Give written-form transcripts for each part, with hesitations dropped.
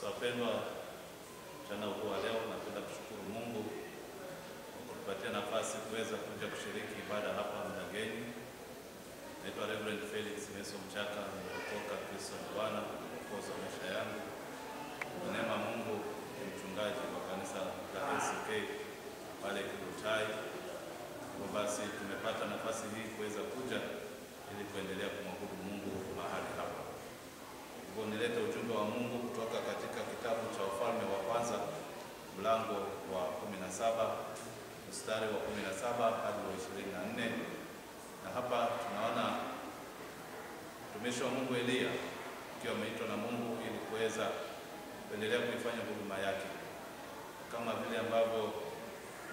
Wapendwa, mchana huu wa leo napenda kushukuru Mungu kwa kutupatia nafasi kuweza kuja kushiriki ibada hapa Mdageni. Naitwa Reverend Felix Meso Mchaka, nimeokoka. Kristo ni Bwana, mwokozi wa maisha yangu. Kwa neema Mungu ni mchungaji wa kanisa la ACK pale Kibutai. Kwa basi tumepata nafasi hii kuweza kuja ili kuendelea kumwabudu Mungu mahali hapa. Hivyo nilete ujumbe wa Mungu kutoka katika kitabu cha Wafalme wa Kwanza mlango wa 17 mstari wa 17 hadi wa 24. Na hapa tunaona mtumishi wa Mungu Elia akiwa ameitwa na Mungu ili kuweza kuendelea kuifanya huduma yake. Kama vile ambavyo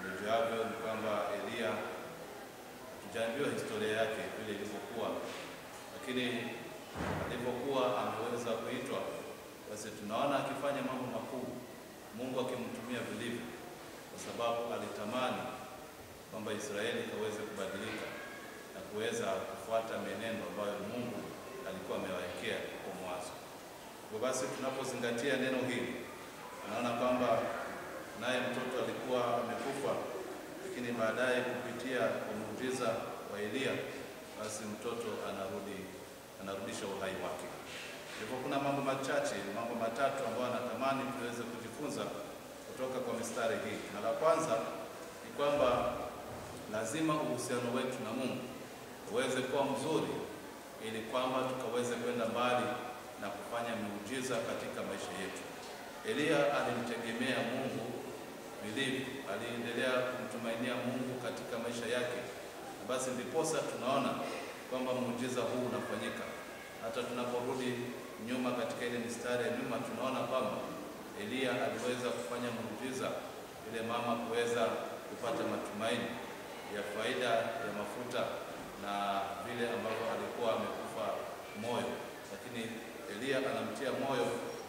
nijuavyo ni kwamba Elia tujaambiwa historia yake vile ilivyokuwa, lakini alipokuwa ameweza kuitwa, basi tunaona akifanya mambo makubwa, Mungu akimtumia vilivyo, kwa sababu alitamani kwamba Israeli kaweze kubadilika na kuweza kufuata menendo ambayo Mungu alikuwa amewawekea kwa mwanzo. Kwa basi tunapozingatia neno hili, tunaona kwamba naye mtoto alikuwa amekufa, lakini baadaye kupitia kwa muujiza wa Elia, basi mtoto anarudisha uhai wake. Hivyo kuna mambo matatu ambayo natamani tuweze kujifunza kutoka kwa mistari hii. Na la kwanza ni kwamba lazima uhusiano wetu na Mungu uweze kuwa mzuri ili kwamba tukaweze kwenda mbali na kufanya miujiza katika maisha yetu. Elia alimtegemea Mungu vilivyo, aliendelea kumtumainia Mungu katika maisha yake. Basi ndiposa tunaona kwamba muujiza huu unafanyika. Hata tunaporudi nyuma katika ile mistari ya nyuma, tunaona kwamba Elia aliweza kufanya muujiza ile mama kuweza kupata matumaini ya faida ya mafuta na vile ambavyo alikuwa amekufa moyo, lakini Elia anamtia moyo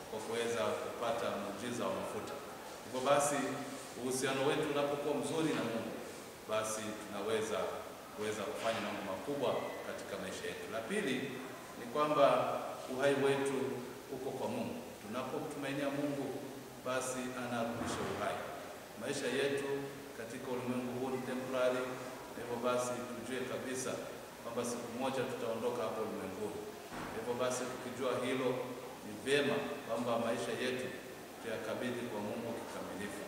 kwa kuweza kupata muujiza wa mafuta. Hivyo basi uhusiano wetu unapokuwa mzuri na Mungu, basi tunaweza kufanya mambo makubwa katika maisha yetu. La pili ni kwamba uhai wetu uko kwa Mungu. Tunapomtumainia Mungu, basi anarudisha uhai. Maisha yetu katika ulimwengu huu ni temporary, hivyo basi tujue kabisa kwamba siku moja tutaondoka hapo ulimwenguni. Hivyo basi tukijua hilo, ni vyema kwamba maisha yetu tuyakabidhi kwa Mungu kikamilifu.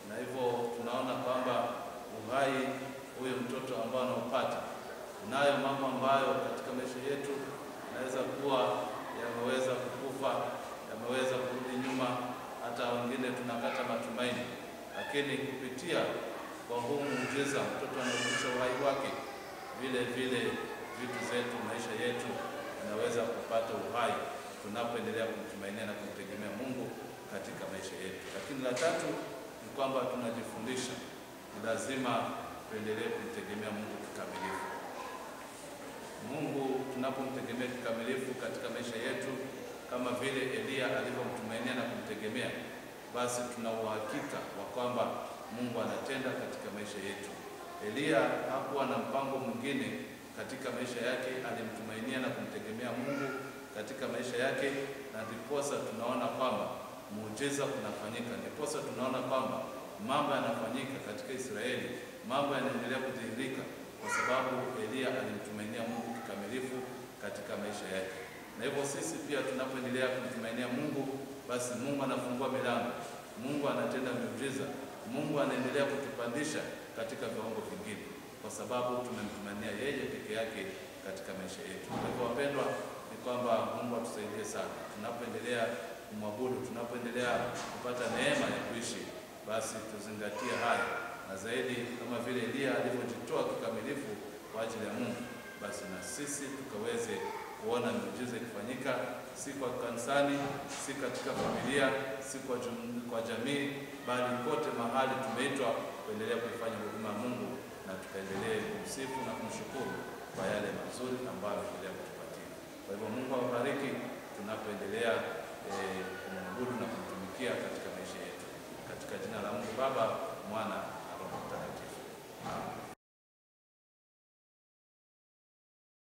Na hivyo tunaona kwamba uhai huyo mtoto ambao anaupata, nayo mambo ambayo katika maisha yetu naweza kuwa yameweza kukufa, yameweza kurudi nyuma, hata wengine tunakata matumaini, lakini kupitia kwa huu muujiza mtoto anarudisha uhai wake, vile vile vitu zetu, maisha yetu yanaweza kupata uhai tunapoendelea kumtumainia na kumtegemea Mungu katika maisha yetu. Lakini la tatu ni kwamba tunajifundisha ni lazima tuendelee kumtegemea Mungu kikamilifu. Mungu tunapomtegemea kikamilifu katika maisha yetu, kama vile Elia alivyomtumainia na kumtegemea, basi tuna uhakika wa kwamba Mungu anatenda katika maisha yetu. Elia hakuwa na mpango mwingine katika maisha yake, alimtumainia na kumtegemea Mungu katika maisha yake, na ndiposa tunaona kwamba muujiza unafanyika. Ndiposa tunaona kwamba mambo yanafanyika katika Israeli, mambo yanaendelea kudhihirika kwa sababu Elia alimtumainia Mungu kikamilifu katika maisha yake. Na hivyo sisi pia tunapoendelea kumtumainia Mungu, basi Mungu anafungua milango, Mungu anatenda miujiza, Mungu anaendelea kutupandisha katika viwango vingine, kwa sababu tumemtumainia yeye peke yake katika maisha yetu. Kwa hivyo wapendwa, ni kwamba Mungu atusaidie sana tunapoendelea kumwabudu, tunapoendelea kupata neema ya kuishi, basi tuzingatie haya, na zaidi kama vile Elia alivyojitoa kikamilifu kwa ajili ya Mungu, basi na sisi tukaweze kuona miujiza ikifanyika, si kwa kanisani, si katika familia, si kwa jamii, bali kote mahali tumeitwa kuendelea kuifanya huduma ya Mungu, na tukaendelee kumsifu na kumshukuru kwa yale mazuri ambayo anaendelea